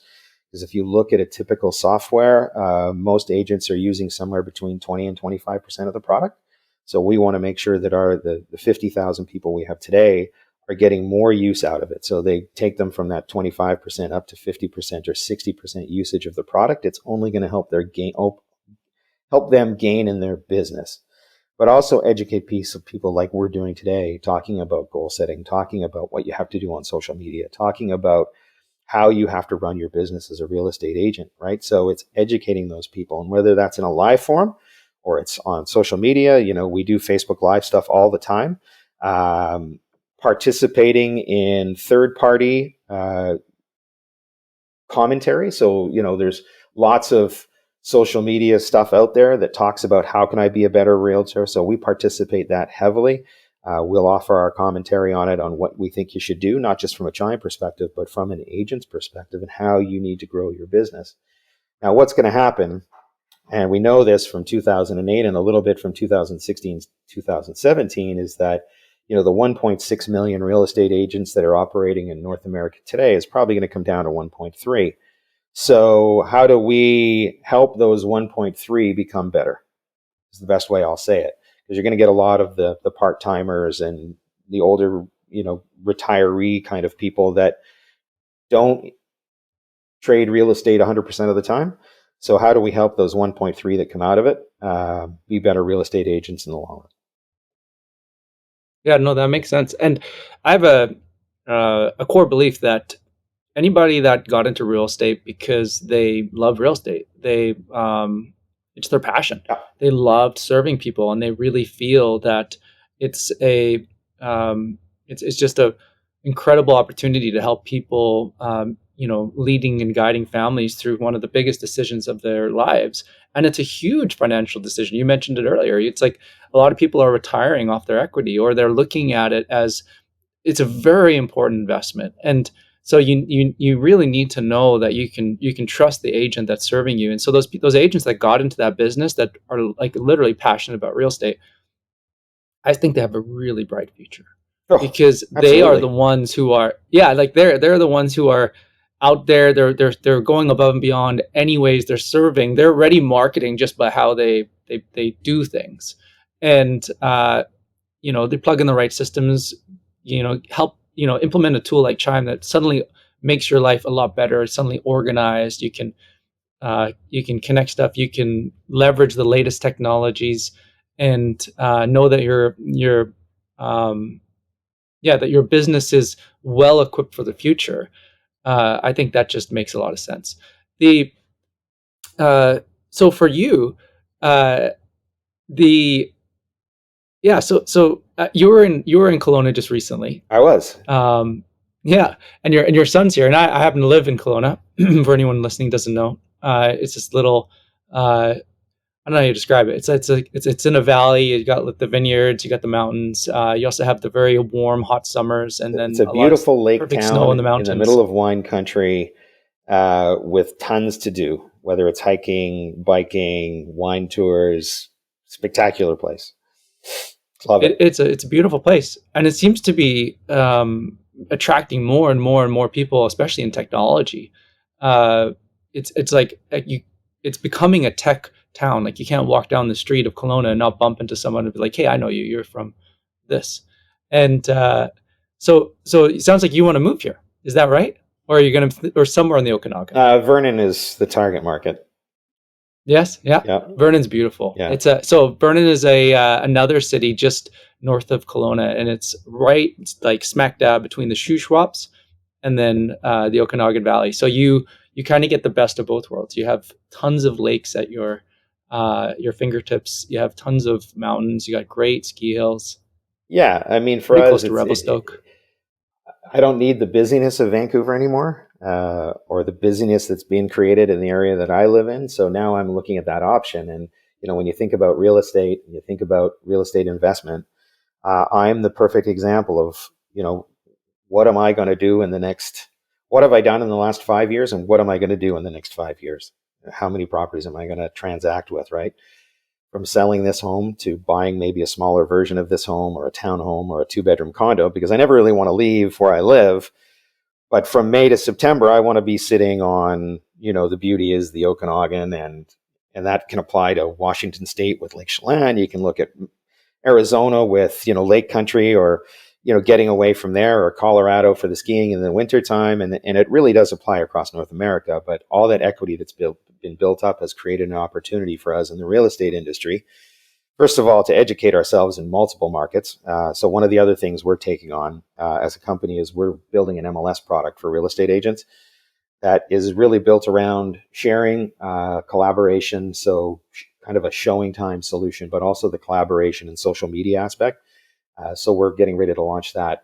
because if you look at a typical software, most agents are using somewhere between 20 and 25% of the product. So we want to make sure that the 50,000 people we have today are getting more use out of it. So they take them from that 25% up to 50% or 60% usage of the product. It's only going to help them gain in their business. But also educate people like we're doing today, talking about goal setting, talking about what you have to do on social media, talking about how you have to run your business as a real estate agent, right? So it's educating those people, and whether that's in a live form or it's on social media, we do Facebook Live stuff all the time, participating in third-party commentary. So, there's lots of social media stuff out there that talks about how can I be a better realtor. So we participate that heavily. We'll offer our commentary on it, on what we think you should do, not just from a Chime perspective, but from an agent's perspective, and how you need to grow your business. Now, what's going to happen, and we know this from 2008 and a little bit from 2016, 2017, is that the 1.6 million real estate agents that are operating in North America today is probably going to come down to 1.3. So how do we help those 1.3 become better? Is the best way I'll say it, because you're going to get a lot of the part-timers and the older, retiree kind of people that don't trade real estate 100% of the time. So how do we help those 1.3 that come out of it be better real estate agents in the long run? Yeah, no, that makes sense. And I have a core belief that anybody that got into real estate because they love real estate, it's their passion. Yeah. They loved serving people, and they really feel that it's it's just a incredible opportunity to help people, leading and guiding families through one of the biggest decisions of their lives. And it's a huge financial decision. You mentioned it earlier. It's like a lot of people are retiring off their equity, or they're looking at it as it's a very important investment. And so you really need to know that you can trust the agent that's serving you. And so those agents that got into that business, that are like literally passionate about real estate, I think they have a really bright future, because absolutely. they are the ones who are they're the ones who are out there. They're going above and beyond. Anyways, they're serving. They're already marketing just by how they do things, and they plug in the right systems. Help implement a tool like Chime that suddenly makes your life a lot better. It's suddenly organized. You can connect stuff. You can leverage the latest technologies, and know that that your business is well equipped for the future. I think that just makes a lot of sense. So for you, you were in Kelowna just recently. I was. Yeah, and your son's here, and I happen to live in Kelowna. For anyone listening doesn't know, it's this little. I don't know how you describe it. It's in a valley. You got the vineyards, you got the mountains. You also have the very warm, hot summers, and then it's a beautiful lake perfect town snow in the mountains, in the middle of wine country, with tons to do. Whether it's hiking, biking, wine tours, spectacular place. Love it. It's a beautiful place, and it seems to be attracting more and more and more people, especially in technology. It's like it's becoming a tech town. Like, you can't walk down the street of Kelowna and not bump into someone and be like, "Hey, I know you. You're from this." And so it sounds like you want to move here. Is that right? Or are you going to, or somewhere in the Okanagan? Vernon is the target market. Yes, yeah. Vernon's beautiful. Yeah. So Vernon is another city just north of Kelowna, and it's like smack dab between the Shuswaps and then the Okanagan Valley. So you kind of get the best of both worlds. You have tons of lakes at your fingertips. You have tons of mountains. You got great ski hills. Yeah, I mean, for Pretty close us, to Revelstoke. I don't need the busyness of Vancouver anymore, or the busyness that's being created in the area that I live in. So now I'm looking at that option. And, when you think about real estate, and you think about real estate investment, I'm the perfect example of, what am I going to do in the next, what have I done in the last 5 years, and what am I going to do in the next 5 years? How many properties am I going to transact with, right? From selling this home to buying maybe a smaller version of this home, or a townhome, or a 2-bedroom condo, because I never really want to leave where I live. But from May to September, I want to be sitting on, the beauty is the Okanagan, and that can apply to Washington State with Lake Chelan. You can look at Arizona with, Lake Country, or, getting away from there, or Colorado for the skiing in the wintertime. And it really does apply across North America. But all that equity that's been built up has created an opportunity for us in the real estate industry. First of all, to educate ourselves in multiple markets. So one of the other things we're taking on as a company is we're building an MLS product for real estate agents that is really built around sharing, collaboration. So kind of a showing time solution, but also the collaboration and social media aspect. So we're getting ready to launch that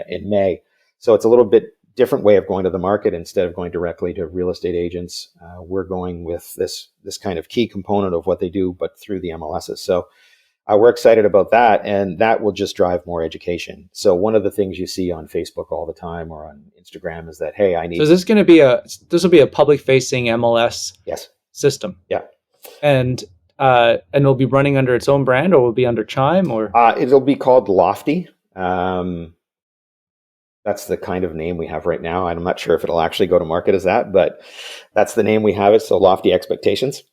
in May. So it's a little bit different way of going to the market. Instead of going directly to real estate agents, we're going with this kind of key component of what they do, but through the MLSs. So we're excited about that, and that will just drive more education. So one of the things you see on Facebook all the time, or on Instagram, is that, hey, I need. So is this going to be this will be a public facing MLS Yes. system? Yeah. And it'll be running under its own brand, or will it be under Chime, or? It'll be called Lofty. That's the kind of name we have right now. I'm not sure if it'll actually go to market as that, but that's the name we have it. So Lofty Expectations.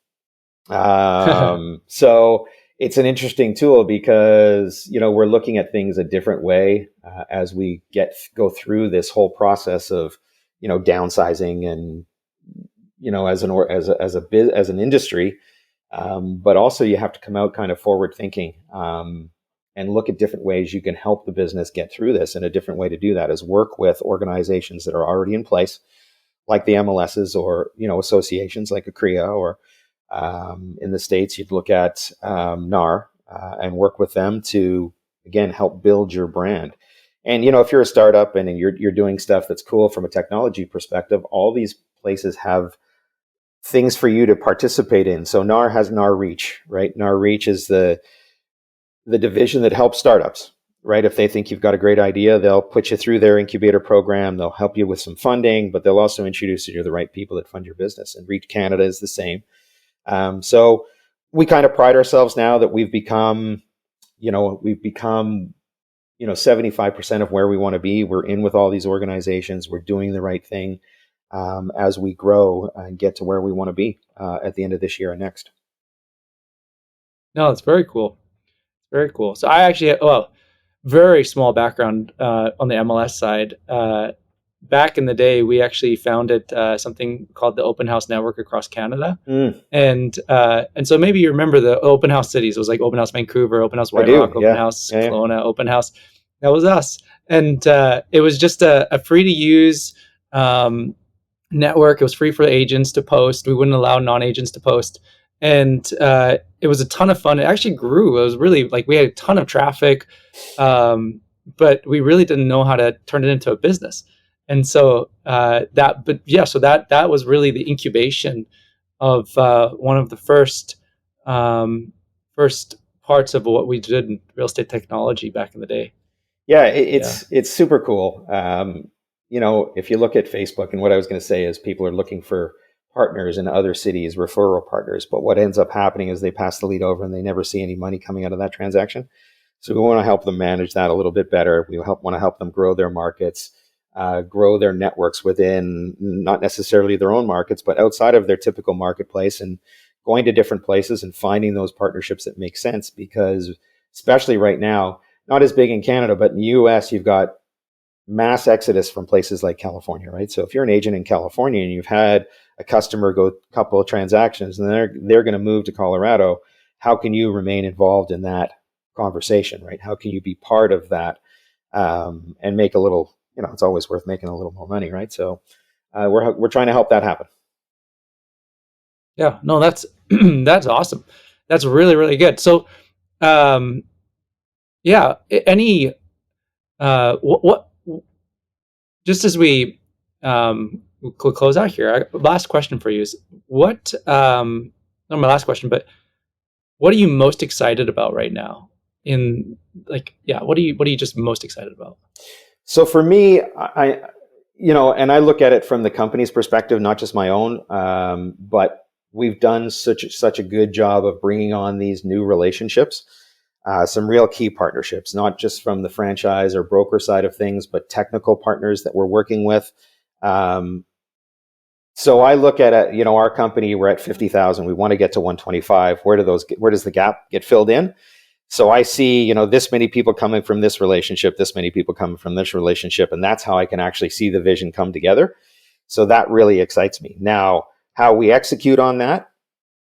So it's an interesting tool because, we're looking at things a different way as we go through this whole process of, downsizing and, as an industry. But also you have to come out kind of forward thinking, and look at different ways you can help the business get through this. And a different way to do that is work with organizations that are already in place, like the MLSs, or, associations like a CREA, or in the States, you'd look at NAR, and work with them to, again, help build your brand. And, if you're a startup and you're doing stuff that's cool from a technology perspective, all these places have things for you to participate in. So NAR has NAR Reach, right? NAR Reach is the division that helps startups, right? If they think you've got a great idea, they'll put you through their incubator program. They'll help you with some funding, but they'll also introduce you to the right people that fund your business. And Reach Canada is the same. So we kind of pride ourselves now that we've become 75% of where we want to be. We're in with all these organizations. We're doing the right thing as we grow and get to where we want to be at the end of this year and next. No, it's very cool. Very cool. So I actually, very small background on the MLS side. Back in the day, we actually founded something called the Open House Network across Canada. And so maybe you remember the Open House cities. It was like Open House Vancouver, Open House White Rock, Open House Kelowna, Open House. That was us. And it was just a free to use network. It was free for agents to post. We wouldn't allow non-agents to post. And it was a ton of fun. It actually grew. It was really we had a ton of traffic, but we really didn't know how to turn it into a business. And so that was really the incubation of one of the first parts of what we did in real estate technology back in the day. Yeah, it's super cool. If you look at Facebook, and what I was going to say is people are looking for partners in other cities, referral partners. But what ends up happening is they pass the lead over and they never see any money coming out of that transaction. So we want to help them manage that a little bit better. We want to help them grow their markets, grow their networks within not necessarily their own markets, but outside of their typical marketplace, and going to different places and finding those partnerships that make sense. Because especially right now, not as big in Canada, but in the US, you've got mass exodus from places like California, right? So if you're an agent in California and you've had a customer go a couple of transactions and they're going to move to Colorado, how can you remain involved in that conversation, right? How can you be part of that and make a little, it's always worth making a little more money, right? So we're trying to help that happen. Yeah, no, that's that's awesome. That's really, really good. So Yeah. Any what just as we close out here, last question for you is what not my last question, but what are you most excited about right now? In like, yeah, what are you just most excited about? So for me, and I look at it from the company's perspective, not just my own, but we've done such a good job of bringing on these new relationships, some real key partnerships, not just from the franchise or broker side of things, but technical partners that we're working with. Um, so I look at it, our company, we're at 50,000. We want to get to 125. Where does the gap get filled in? So I see, this many people coming from this relationship, this many people coming from this relationship, and that's how I can actually see the vision come together. So that really excites me. Now, how we execute on that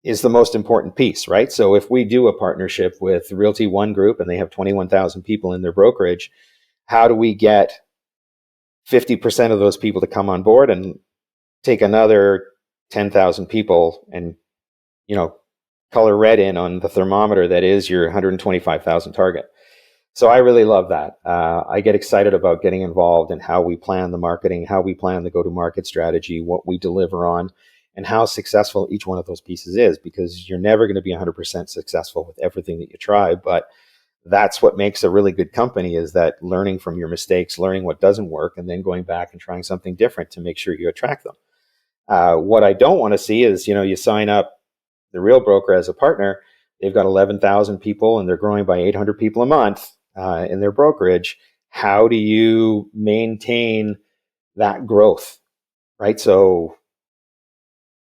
is the most important piece, right? So if we do a partnership with Realty One Group and they have 21,000 people in their brokerage, how do we get 50% of those people to come on board and take another 10,000 people and, color red in on the thermometer that is your 125,000 target? So I really love that. I get excited about getting involved in how we plan the marketing, how we plan the go-to-market strategy, what we deliver on, and how successful each one of those pieces is, because you're never going to be 100% successful with everything that you try. But that's what makes a really good company, is that learning from your mistakes, learning what doesn't work, and then going back and trying something different to make sure you attract them. What I don't want to see is, you sign up the real broker as a partner. They've got 11,000 people and they're growing by 800 people a month in their brokerage. How do you maintain that growth, right? So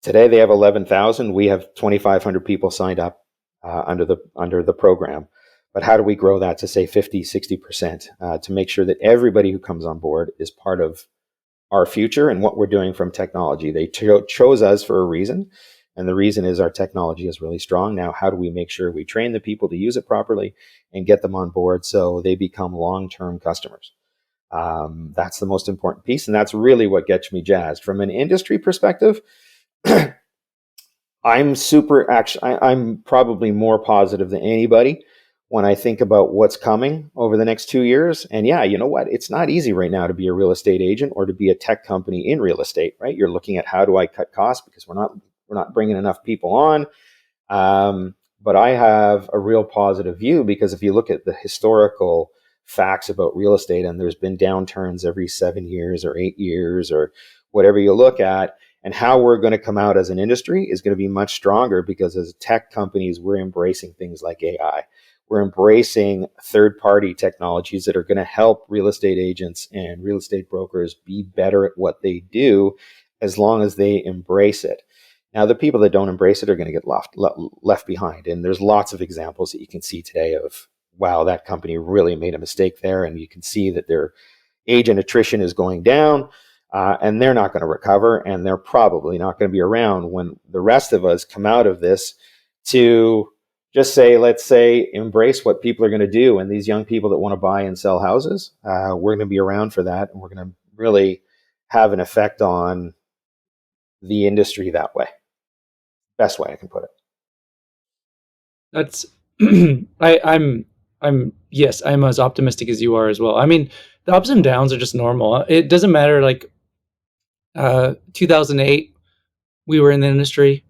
today they have 11,000. We have 2,500 people signed up under the program. But how do we grow that to say 50, 60% to make sure that everybody who comes on board is part of our future and what we're doing from technology? They chose us for a reason. And the reason is our technology is really strong. Now, how do we make sure we train the people to use it properly and get them on board so they become long-term customers? That's the most important piece. And that's really what gets me jazzed. From an industry perspective, I'm probably more positive than anybody when I think about what's coming over the next 2 years. And yeah, you know what? It's not easy right now to be a real estate agent or to be a tech company in real estate, right? You're looking at, how do I cut costs because we're not bringing enough people on. But I have a real positive view, because if you look at the historical facts about real estate, and there's been downturns every 7 years or 8 years or whatever you look at, and how we're going to come out as an industry is going to be much stronger, because as tech companies, we're embracing things like AI. We're embracing third-party technologies that are going to help real estate agents and real estate brokers be better at what they do, as long as they embrace it. Now, the people that don't embrace it are going to get left behind. And there's lots of examples that you can see today of, wow, that company really made a mistake there. And you can see that their agent attrition is going down, and they're not going to recover. And they're probably not going to be around when the rest of us come out of this to just say, let's say, embrace what people are going to do. And these young people that want to buy and sell houses, we're going to be around for that. And we're going to really have an effect on the industry that way. Best way I can put it. That's I'm yes, I'm as optimistic as you are as well. I mean, the ups and downs are just normal. It doesn't matter. Like 2008, we were in the industry.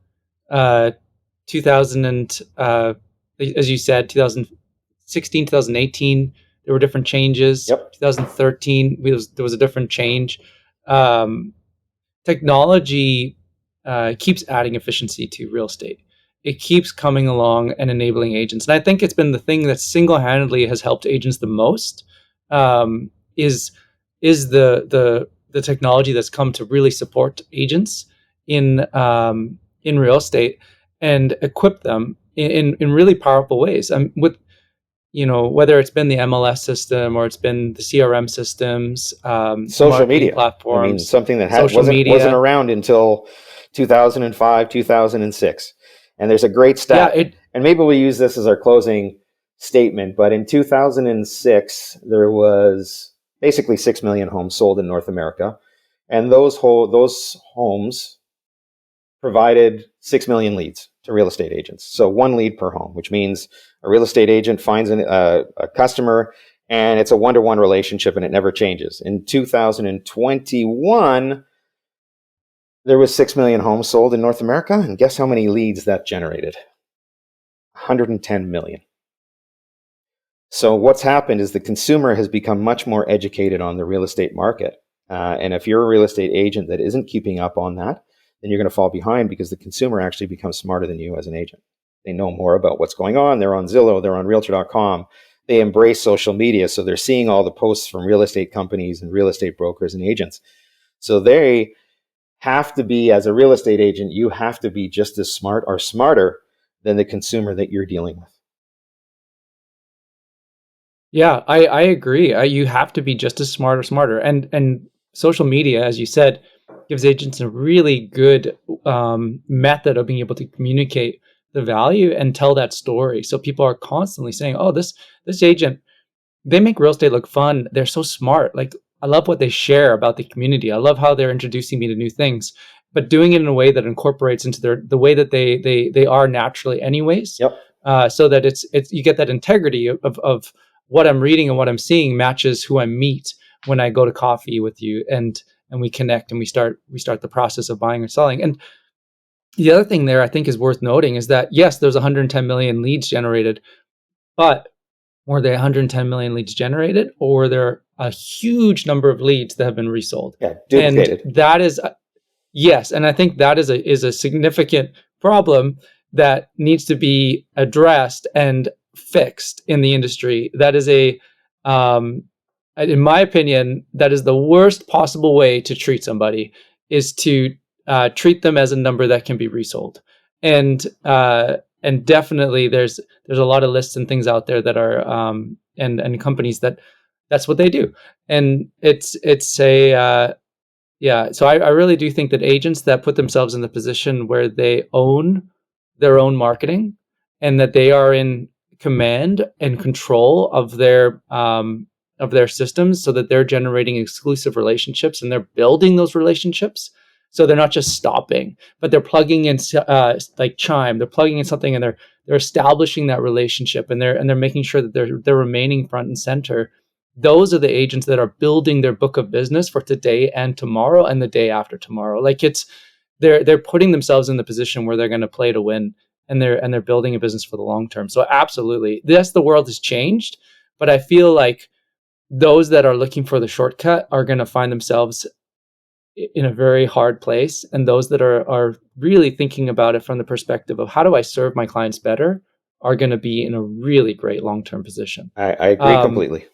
2000 and as you said, 2016, 2018, there were different changes. Yep. 2013, there was a different change. Technology keeps adding efficiency to real estate. It keeps coming along and enabling agents. And I think it's been the thing that single-handedly has helped agents the most, is the technology that's come to really support agents in real estate and equip them in really powerful ways. With whether it's been the MLS system or it's been the CRM systems, Social media platforms, I mean, something that wasn't around until 2005, 2006. And there's a great stat, and maybe we'll use this as our closing statement, but in 2006 there was basically 6 million homes sold in North America, and those homes provided 6 million leads to real estate agents. So one lead per home, which means a real estate agent finds a customer, and it's a one-to-one relationship, and it never changes. In 2021, there was 6 million homes sold in North America, and guess how many leads that generated? 110 million. So what's happened is the consumer has become much more educated on the real estate market. And if you're a real estate agent that isn't keeping up on that, then you're going to fall behind, because the consumer actually becomes smarter than you as an agent. They know more about what's going on. They're on Zillow, they're on Realtor.com. They embrace social media, so they're seeing all the posts from real estate companies and real estate brokers and agents. So they have to be, as a real estate agent, you have to be just as smart or smarter than the consumer that you're dealing with. Yeah, I agree. You have to be just as smart or smarter. And social media, as you said, gives agents a really good method of being able to communicate the value and tell that story. So people are constantly saying, "Oh, this agent, they make real estate look fun. They're so smart. Like, I love what they share about the community. I love how they're introducing me to new things, but doing it in a way that incorporates into the way that they are naturally, anyways. Yep. So that it's you get that integrity of what I'm reading and what I'm seeing matches who I meet when I go to coffee with you, and we connect and we start the process of buying or selling. And the other thing there I think is worth noting is that, yes, there's 110 million leads generated, but were there 110 million leads generated, or were there a huge number of leads that have been resold? Yeah, duplicated. And that is, yes, and I think that is a significant problem that needs to be addressed and fixed in the industry. That is in my opinion, that is the worst possible way to treat somebody, is to treat them as a number that can be resold. And definitely there's a lot of lists and things out there that are and companies that's what they do. And it's a yeah. So I really do think that agents that put themselves in the position where they own their own marketing, and that they are in command and control of their systems, so that they're generating exclusive relationships and they're building those relationships. So they're not just stopping, but they're plugging in like Chime. They're plugging in something, and they're establishing that relationship, and they're making sure that they're remaining front and center. Those are the agents that are building their book of business for today and tomorrow and the day after tomorrow. Like, they're putting themselves in the position where they're going to play to win, and they're building a business for the long term. So absolutely, yes, the world has changed, but I feel like those that are looking for the shortcut are going to find themselves in a very hard place, and those that are really thinking about it from the perspective of how do I serve my clients better are going to be in a really great long-term position. I agree completely.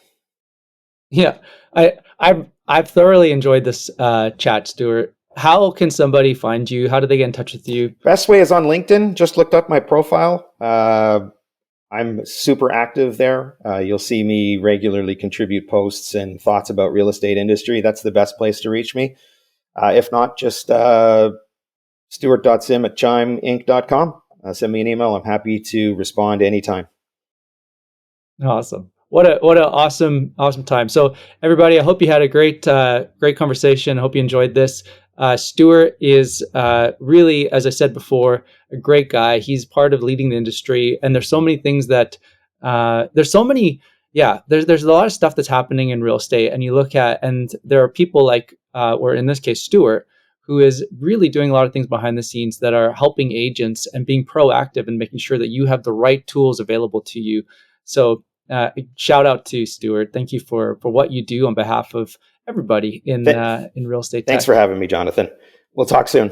Yeah, I've thoroughly enjoyed this chat, Stuart. How can somebody find you? How do they get in touch with you? Best way is on LinkedIn. Just looked up my profile. I'm super active there. You'll see me regularly contribute posts and thoughts about real estate industry. That's the best place to reach me. If not, just stuart.sim@chimeinc.com. Send me an email. I'm happy to respond anytime. Awesome. What an awesome time. So everybody, I hope you had a great conversation. I hope you enjoyed this. Stuart is really, as I said before, a great guy. He's part of leading the industry, and there's so many things that there's a lot of stuff that's happening in real estate, and you look at, and there are people like, or in this case, Stuart, who is really doing a lot of things behind the scenes that are helping agents and being proactive and making sure that you have the right tools available to you. So shout out to Stuart. Thank you for what you do on behalf of everybody in real estate tech. Thanks for having me, Jonathan. We'll talk soon.